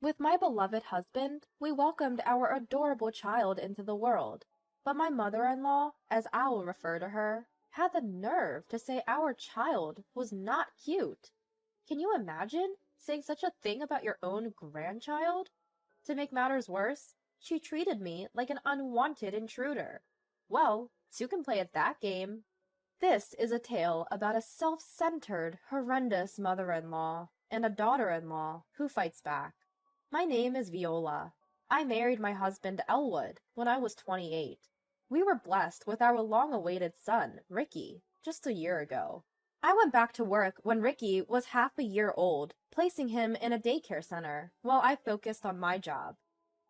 With my beloved husband, we welcomed our adorable child into the world. But my mother-in-law, as I will refer to her, had the nerve to say our child was not cute. Can you imagine saying such a thing about your own grandchild? To make matters worse, she treated me like an unwanted intruder. Well, two can play at that game. This is a tale about a self-centered, horrendous mother-in-law and a daughter-in-law who fights back. My name is Viola. I married my husband Elwood when I was 28. We were blessed with our long-awaited son, Ricky, just a year ago. I went back to work when Ricky was half a year old, placing him in a daycare center while I focused on my job.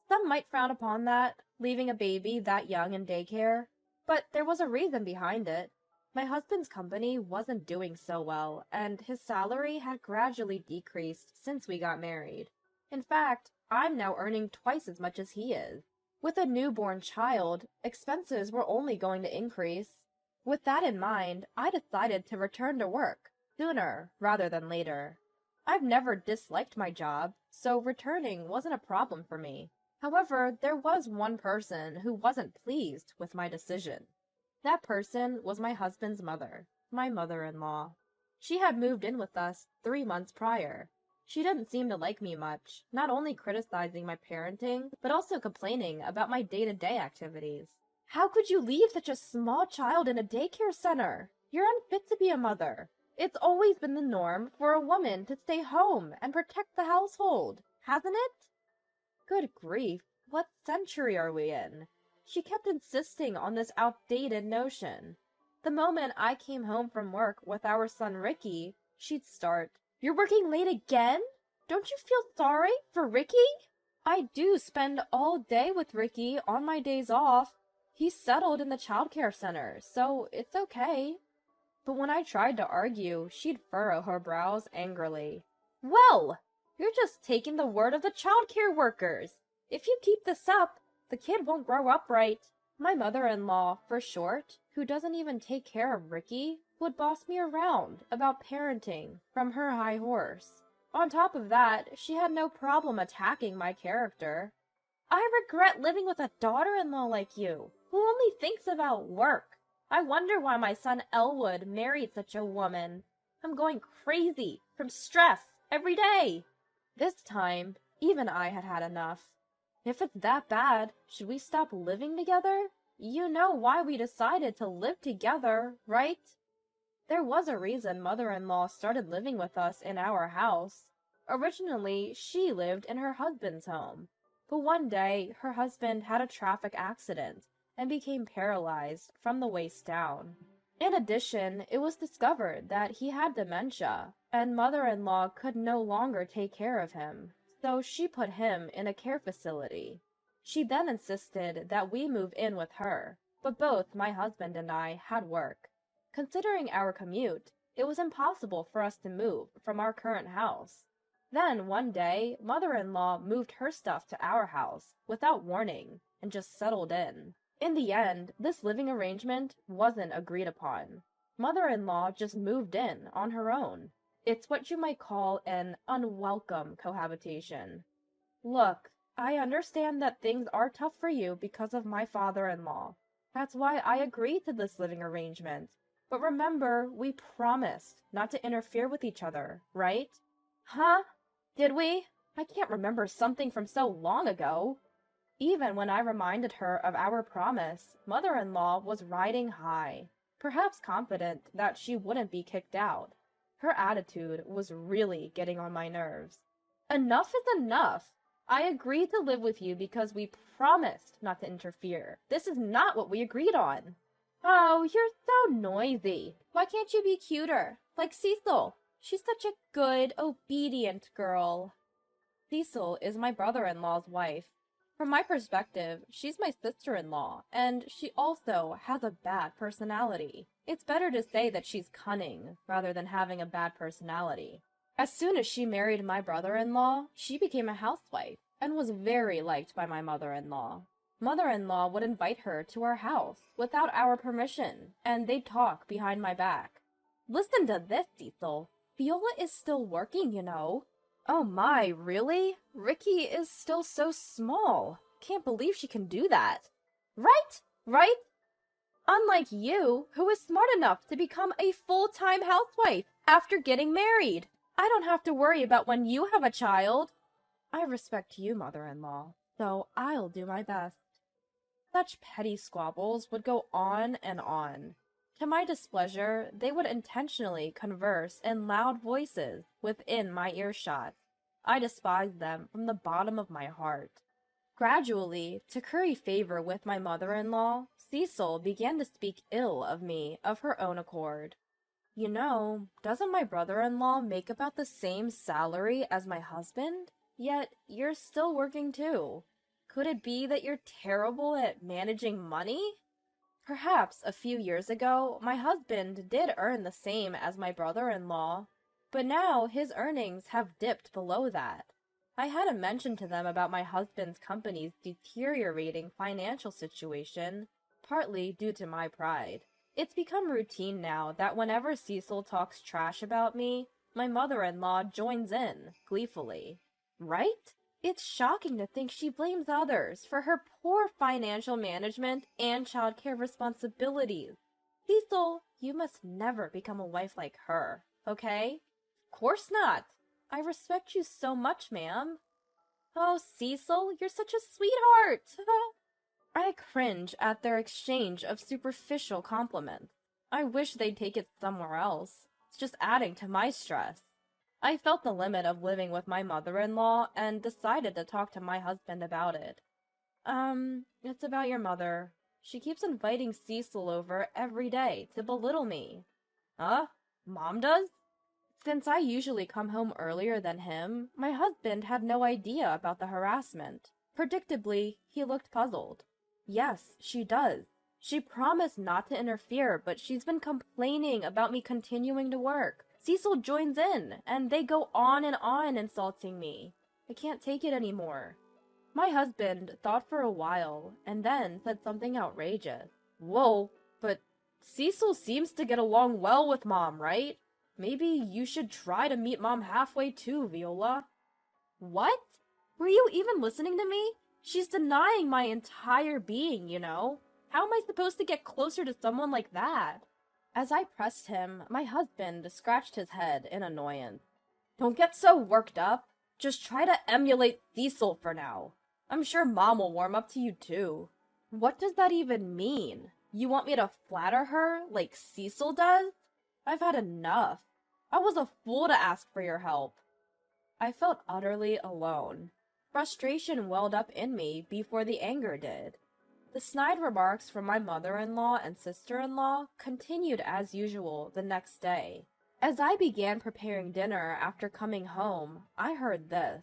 Some might frown upon that, leaving a baby that young in daycare, but there was a reason behind it. My husband's company wasn't doing so well, and his salary had gradually decreased since we got married. In fact, I'm now earning twice as much as he is. With a newborn child, expenses were only going to increase. With that in mind, I decided to return to work, sooner rather than later. I've never disliked my job, so returning wasn't a problem for me. However, there was one person who wasn't pleased with my decision. That person was my husband's mother, my mother-in-law. She had moved in with us 3 months prior. She didn't seem to like me much, not only criticizing my parenting, but also complaining about my day-to-day activities. How could you leave such a small child in a daycare center? You're unfit to be a mother. It's always been the norm for a woman to stay home and protect the household, hasn't it? Good grief, what century are we in? She kept insisting on this outdated notion. The moment I came home from work with our son Ricky, she'd start, "You're working late again? Don't you feel sorry for Ricky?" I do spend all day with Ricky on my days off. He's settled in the childcare center, so it's okay. But when I tried to argue, she'd furrow her brows angrily. "Well, you're just taking the word of the childcare workers. If you keep this up, the kid won't grow up right." My mother-in-law, for short, who doesn't even take care of Ricky, would boss me around about parenting from her high horse. On top of that, she had no problem attacking my character. "I regret living with a daughter-in-law like you, who only thinks about work. I wonder why my son Elwood married such a woman. I'm going crazy from stress every day." This time, even I had had enough. "If it's that bad, should we stop living together? You know why we decided to live together, right?" There was a reason mother-in-law started living with us in our house. Originally, she lived in her husband's home. But one day, her husband had a traffic accident and became paralyzed from the waist down. In addition, it was discovered that he had dementia, and mother-in-law could no longer take care of him, so she put him in a care facility. She then insisted that we move in with her, but both my husband and I had work. Considering our commute, it was impossible for us to move from our current house. Then, one day, mother-in-law moved her stuff to our house without warning and just settled in. In the end, this living arrangement wasn't agreed upon. Mother-in-law just moved in on her own. It's what you might call an unwelcome cohabitation. Look, I understand that things are tough for you because of my father-in-law. That's why I agreed to this living arrangement. But remember, we promised not to interfere with each other, right? Huh? Did we? I can't remember something from so long ago. Even when I reminded her of our promise, mother-in-law was riding high, perhaps confident that she wouldn't be kicked out. Her attitude was really getting on my nerves. Enough is enough. I agreed to live with you because we promised not to interfere. This is not what we agreed on. Oh, you're so noisy. Why can't you be cuter, like Cecil? She's such a good, obedient girl. Cecil is my brother-in-law's wife. From my perspective, she's my sister-in-law, and she also has a bad personality. It's better to say that she's cunning, rather than having a bad personality. As soon as she married my brother-in-law, she became a housewife, and was very liked by my mother-in-law. Mother-in-law would invite her to our house without our permission, and they'd talk behind my back. Listen to this, Cecil. Viola is still working, you know. Oh my, really? Ricky is still so small. Can't believe she can do that. Right? Right? Unlike you, who is smart enough to become a full-time housewife after getting married. I don't have to worry about when you have a child. I respect you, mother-in-law, so I'll do my best. Such petty squabbles would go on and on. To my displeasure, they would intentionally converse in loud voices within my earshot. I despised them from the bottom of my heart. Gradually, to curry favor with my mother-in-law, Cecil began to speak ill of me of her own accord. You know, doesn't my brother-in-law make about the same salary as my husband? Yet you're still working too. Could it be that you're terrible at managing money? Perhaps a few years ago, my husband did earn the same as my brother-in-law, but now his earnings have dipped below that. I hadn't mentioned to them about my husband's company's deteriorating financial situation, partly due to my pride. It's become routine now that whenever Cecil talks trash about me, my mother-in-law joins in, gleefully. Right? It's shocking to think she blames others for her poor financial management and childcare responsibilities. Cecil, you must never become a wife like her, okay? Of course not. I respect you so much, ma'am. Oh, Cecil, you're such a sweetheart. I cringe at their exchange of superficial compliments. I wish they'd take it somewhere else. It's just adding to my stress. I felt the limit of living with my mother-in-law and decided to talk to my husband about it. It's about your mother. She keeps inviting Cecil over every day to belittle me. Huh? Mom does? Since I usually come home earlier than him, my husband had no idea about the harassment. Predictably, he looked puzzled. Yes, she does. She promised not to interfere, but she's been complaining about me continuing to work. Cecil joins in, and they go on and on insulting me. I can't take it anymore. My husband thought for a while, and then said something outrageous. Whoa, but Cecil seems to get along well with Mom, right? Maybe you should try to meet Mom halfway too, Viola. What? Were you even listening to me? She's denying my entire being, you know. How am I supposed to get closer to someone like that? As I pressed him, my husband scratched his head in annoyance. Don't get so worked up. Just try to emulate Cecil for now. I'm sure Mom will warm up to you too. What does that even mean? You want me to flatter her like Cecil does? I've had enough. I was a fool to ask for your help. I felt utterly alone. Frustration welled up in me before the anger did. The snide remarks from my mother-in-law and sister-in-law continued as usual the next day. As I began preparing dinner after coming home, I heard this.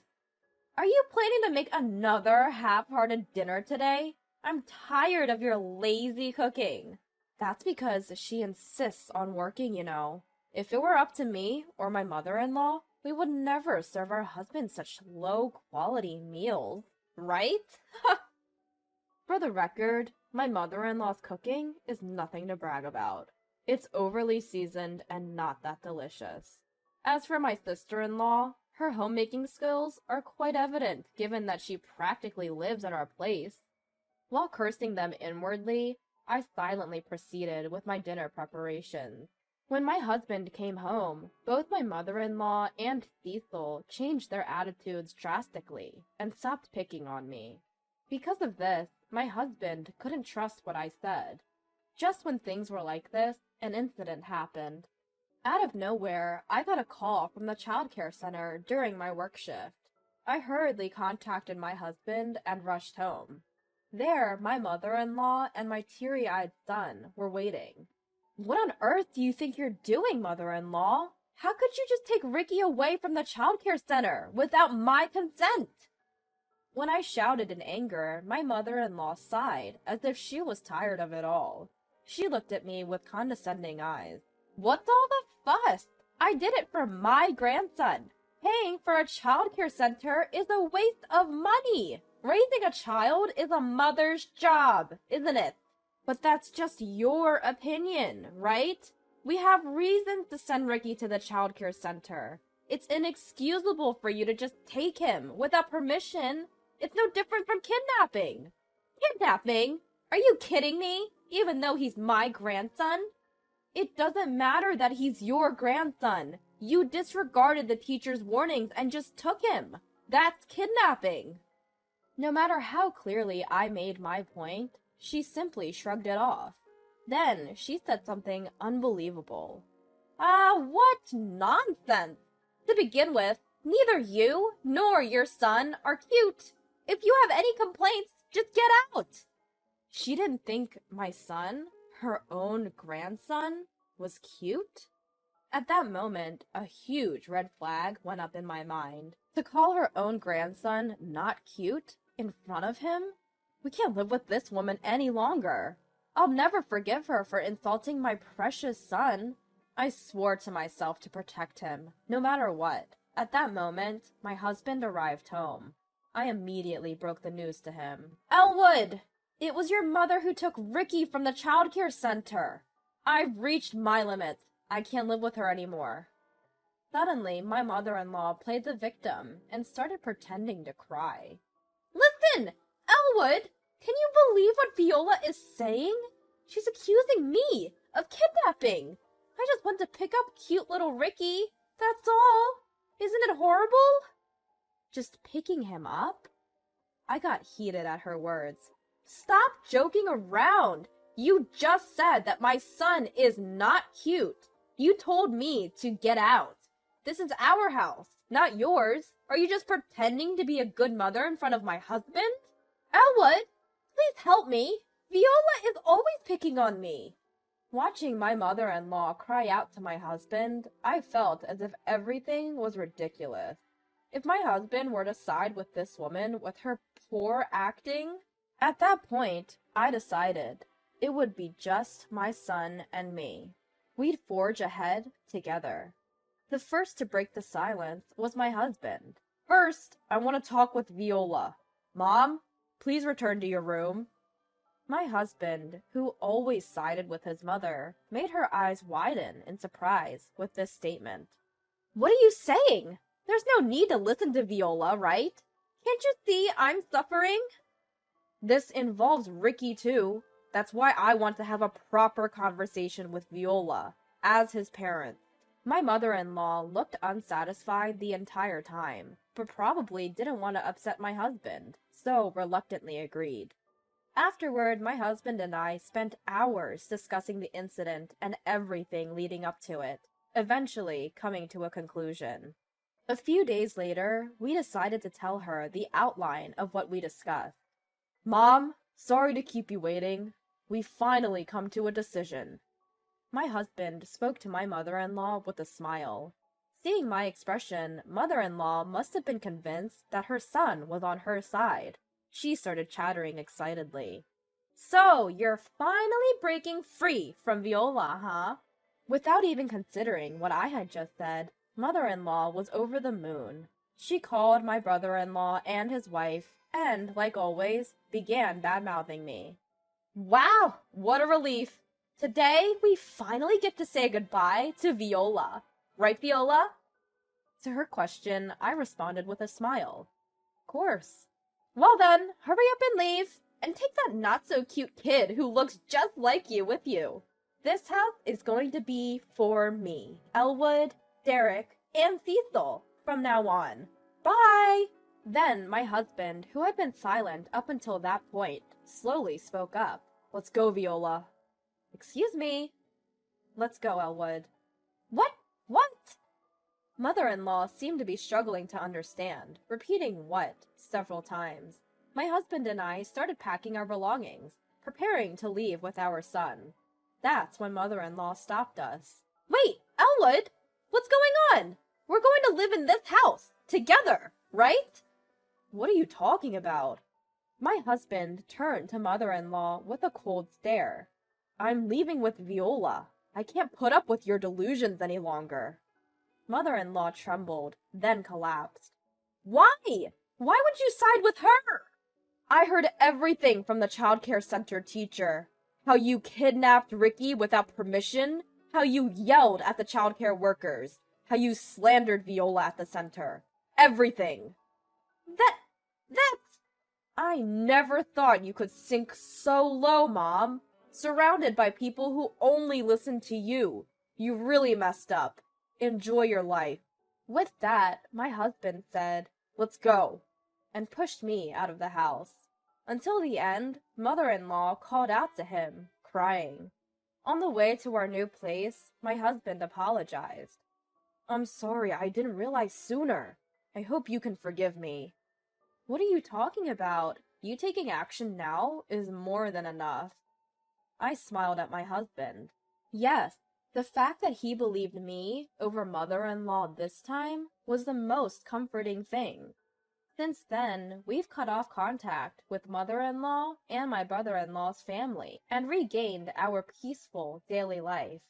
Are you planning to make another half-hearted dinner today? I'm tired of your lazy cooking. That's because she insists on working, you know. If it were up to me or my mother-in-law, we would never serve our husbands such low-quality meals, right? For the record, my mother-in-law's cooking is nothing to brag about. It's overly seasoned and not that delicious. As for my sister-in-law, her homemaking skills are quite evident given that she practically lives at our place. While cursing them inwardly, I silently proceeded with my dinner preparations. When my husband came home, both my mother-in-law and Cecil changed their attitudes drastically and stopped picking on me. Because of this, my husband couldn't trust what I said. Just when things were like this, an incident happened. Out of nowhere, I got a call from the childcare center during my work shift. I hurriedly contacted my husband and rushed home. There, my mother-in-law and my teary-eyed son were waiting. What on earth do you think you're doing, mother-in-law? How could you just take Ricky away from the childcare center without my consent? When I shouted in anger, my mother-in-law sighed as if she was tired of it all. She looked at me with condescending eyes. What's all the fuss? I did it for my grandson. Paying for a childcare center is a waste of money. Raising a child is a mother's job, isn't it? But that's just your opinion, right? We have reasons to send Ricky to the childcare center. It's inexcusable for you to just take him without permission. It's no different from kidnapping. Kidnapping? Are you kidding me? Even though he's my grandson? It doesn't matter that he's your grandson. You disregarded the teacher's warnings and just took him. That's kidnapping. No matter how clearly I made my point, she simply shrugged it off. Then she said something unbelievable. What nonsense! To begin with, neither you nor your son are cute. If you have any complaints, just get out. She didn't think my son, her own grandson, was cute? At that moment, a huge red flag went up in my mind. To call her own grandson not cute in front of him? We can't live with this woman any longer. I'll never forgive her for insulting my precious son. I swore to myself to protect him, no matter what. At that moment, my husband arrived home. I immediately broke the news to him. Elwood! It was your mother who took Ricky from the childcare center. I've reached my limits. I can't live with her anymore. Suddenly, my mother-in-law played the victim and started pretending to cry. Listen! Elwood! Can you believe what Viola is saying? She's accusing me of kidnapping. I just want to pick up cute little Ricky. That's all. Isn't it horrible? Just picking him up? I got heated at her words. Stop joking around. You just said that my son is not cute. You told me to get out. This is our house, not yours. Are you just pretending to be a good mother in front of my husband? Elwood, please help me. Viola is always picking on me. Watching my mother-in-law cry out to my husband, I felt as if everything was ridiculous. If my husband were to side with this woman with her poor acting, at that point, I decided it would be just my son and me. We'd forge ahead together. The first to break the silence was my husband. First, I want to talk with Viola. Mom, please return to your room. My husband, who always sided with his mother, made her eyes widen in surprise with this statement. What are you saying? There's no need to listen to Viola, right? Can't you see I'm suffering? This involves Ricky too. That's why I want to have a proper conversation with Viola, as his parent. My mother-in-law looked unsatisfied the entire time, but probably didn't want to upset my husband, so reluctantly agreed. Afterward, my husband and I spent hours discussing the incident and everything leading up to it, eventually coming to a conclusion. A few days later, we decided to tell her the outline of what we discussed. Mom, sorry to keep you waiting. We finally come to a decision. My husband spoke to my mother-in-law with a smile. Seeing my expression, mother-in-law must have been convinced that her son was on her side. She started chattering excitedly. So, you're finally breaking free from Viola, huh? Without even considering what I had just said, mother-in-law was over the moon. She called my brother-in-law and his wife, and, like always, began bad-mouthing me. Wow, what a relief! Today, we finally get to say goodbye to Viola. Right, Viola? To her question, I responded with a smile. Of course. Well then, hurry up and leave, and take that not-so-cute kid who looks just like you with you. This house is going to be for me, Elwood, Derek, and Cecil from now on. Bye! Then my husband, who had been silent up until that point, slowly spoke up. Let's go, Viola. Excuse me. Let's go, Elwood. What? Mother-in-law seemed to be struggling to understand, repeating what several times. My husband and I started packing our belongings, preparing to leave with our son. That's when mother-in-law stopped us. Wait, Elwood! What's going on? We're going to live in this house, together, right? What are you talking about? My husband turned to mother-in-law with a cold stare. I'm leaving with Viola. I can't put up with your delusions any longer. Mother-in-law trembled, then collapsed. Why? Why would you side with her? I heard everything from the childcare center teacher. How you kidnapped Ricky without permission, how you yelled at the childcare workers, how you slandered Viola at the center. Everything. That's... I never thought you could sink so low, Mom. Surrounded by people who only listen to you. You really messed up. Enjoy your life. With that, my husband said, "Let's go," and pushed me out of the house. Until the end, mother-in-law called out to him, crying. On the way to our new place, my husband apologized. "I'm sorry, I didn't realize sooner. I hope you can forgive me." "What are you talking about? You taking action now is more than enough." I smiled at my husband. Yes, the fact that he believed me over mother-in-law this time was the most comforting thing. Since then, we've cut off contact with mother-in-law and my brother-in-law's family and regained our peaceful daily life.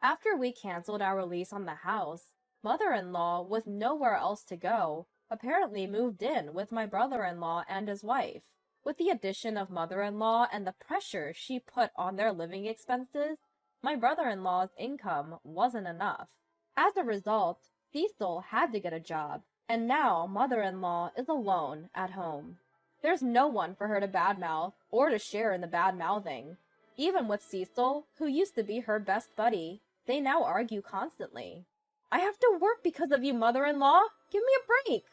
After we canceled our lease on the house, mother-in-law, with nowhere else to go, apparently moved in with my brother-in-law and his wife. With the addition of mother-in-law and the pressure she put on their living expenses, my brother-in-law's income wasn't enough. As a result, Cecil had to get a job, and now mother-in-law is alone at home. There's no one for her to badmouth or to share in the bad-mouthing. Even with Cecil, who used to be her best buddy, they now argue constantly. "I have to work because of you, mother-in-law. Give me a break."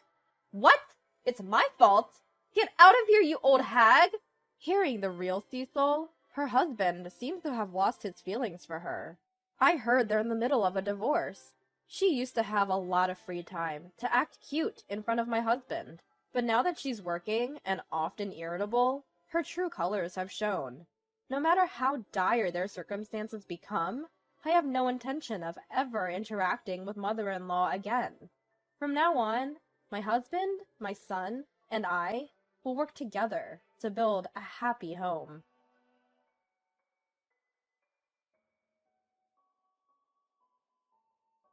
"What? It's my fault? Get out of here, you old hag!" Hearing the real Cecil, her husband seems to have lost his feelings for her. I heard they're in the middle of a divorce. She used to have a lot of free time to act cute in front of my husband, but now that she's working and often irritable, her true colors have shown. No matter how dire their circumstances become, I have no intention of ever interacting with mother-in-law again. From now on, my husband, my son, and I will work together to build a happy home.